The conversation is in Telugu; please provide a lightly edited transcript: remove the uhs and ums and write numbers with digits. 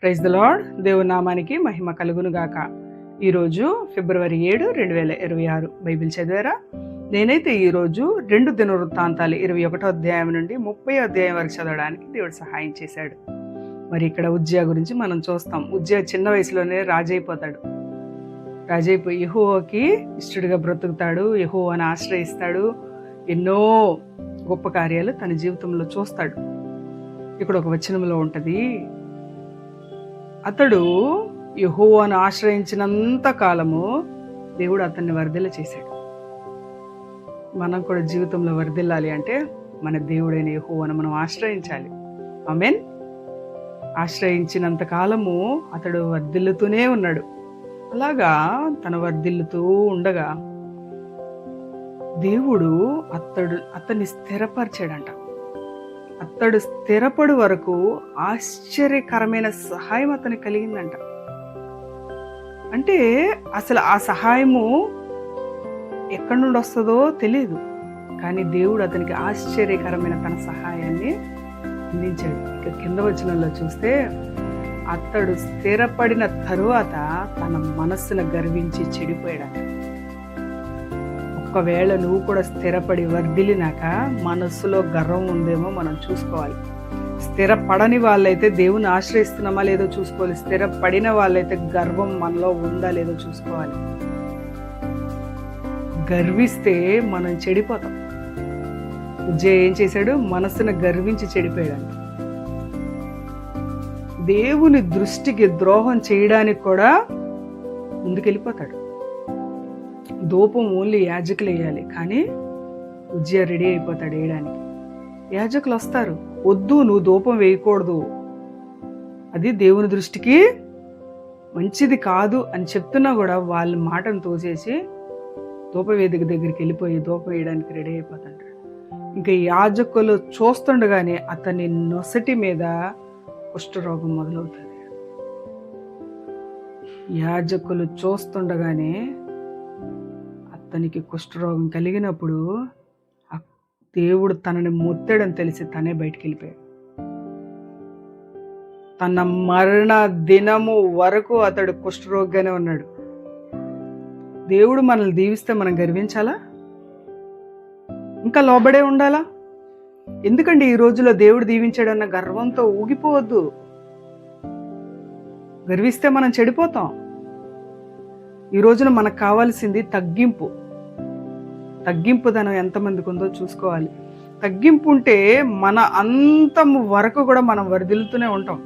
Praise the lord. దేవుని నామానికి మహిమ కలుగును గాక. ఈరోజు ఫిబ్రవరి 7, 2026 బైబిల్ చదివారా? నేనైతే ఈరోజు 2 దినవృత్తాంతాలు 21వ అధ్యాయం నుండి 30వ అధ్యాయం వరకు చదవడానికి దేవుడు సహాయం చేశాడు. మరి ఇక్కడ ఉజ్జియా గురించి మనం చూస్తాం. ఉజ్జియా చిన్న వయసులోనే రాజైపోతాడు. రాజైపోయి యెహోవాకి ఇష్టడుగా బ్రతుకుతాడు, యెహోవాని ఆశ్రయిస్తాడు, ఎన్నో గొప్ప కార్యాలు తన జీవితంలో చూస్తాడు. ఇక్కడ ఒక వచనంలో ఉంటుంది, అతడు యెహోవాను ఆశ్రయించినంత కాలము దేవుడు అతన్ని వర్ధిల్ల చేశాడు. మనం కూడా జీవితంలో వర్ధిల్లాలి అంటే మన దేవుడైన యెహోవాను మనం ఆశ్రయించాలి. ఆమేన్. ఆశ్రయించినంత కాలము అతడు వర్ధిల్లుతూనే ఉన్నాడు. అలాగా తన వర్ధిల్లుతూ ఉండగా దేవుడు అతన్ని స్థిరపరిచాడంట. అతడు స్థిరపడు వరకు ఆశ్చర్యకరమైన సహాయం అతనికి కలిగిందంట. అంటే అసలు ఆ సహాయము ఎక్కడి నుండి వస్తుందో తెలియదు, కానీ దేవుడు అతనికి ఆశ్చర్యకరమైన తన సహాయాన్ని అందించాడు. ఇక కింద వచనంలో చూస్తే, అతడు స్థిరపడిన తరువాత తన మనస్సును గర్వించి చెడిపోయాడు. ఒకవేళ నువ్వు కూడా స్థిరపడి వర్ధిల్లినాక మనస్సులో గర్వం ఉందేమో మనం చూసుకోవాలి. స్థిరపడని వాళ్ళైతే దేవుని ఆశ్రయిస్తున్నామా లేదో చూసుకోవాలి. స్థిరపడిన వాళ్ళైతే గర్వం మనలో ఉందా లేదో చూసుకోవాలి. గర్విస్తే మనం చెడిపోతాం. ఉజ్జియా ఏం చేశాడు? మనస్సును గర్వించి చెడిపోయాడు. దేవుని దృష్టికి ద్రోహం చేయడానికి కూడా ముందుకెళ్ళిపోతాడు. ధూపం ఓన్లీ యాజకులు వేయాలి, కానీ ఉజ్జియా రెడీ అయిపోతాడు వేయడానికి. యాజకులు వస్తారు, వద్దు నువ్వు ధూపం వేయకూడదు, అది దేవుని దృష్టికి మంచిది కాదు అని చెప్తున్నా కూడా వాళ్ళ మాటను తోసేసి ధూపవేదిక దగ్గరికి వెళ్ళిపోయి ధూపం వేయడానికి రెడీ అయిపోతాడు. ఇంకా యాజకులు చూస్తుండగానే అతని నొసటి మీద కుష్ఠరోగం మొదలవుతుంది. యాజకులు చూస్తుండగానే అతనికి కుష్ఠరోగం కలిగినప్పుడు దేవుడు తనని ముత్తాడని తెలిసి తనే బయటికి వెళ్ళిపోయాడు. తన మరణ దినము వరకు అతడు కుష్ఠరోగిగానే ఉన్నాడు. దేవుడు మనల్ని దీవిస్తే మనం గర్వించాలా? ఇంకా లోబడే ఉండాలా? ఎందుకంటే ఈ రోజులో దేవుడు దీవించాడన్న గర్వంతో ఊగిపోవద్దు. గర్విస్తే మనం చెడిపోతాం. ఈ రోజున మనకు కావాల్సింది తగ్గింపు. తగ్గింపుదనం ఎంతమందికి ఉందో చూసుకోవాలి. తగ్గింపు ఉంటే మన అంతం వరకు కూడా మనం వర్ధిల్లుతూనే ఉంటాం.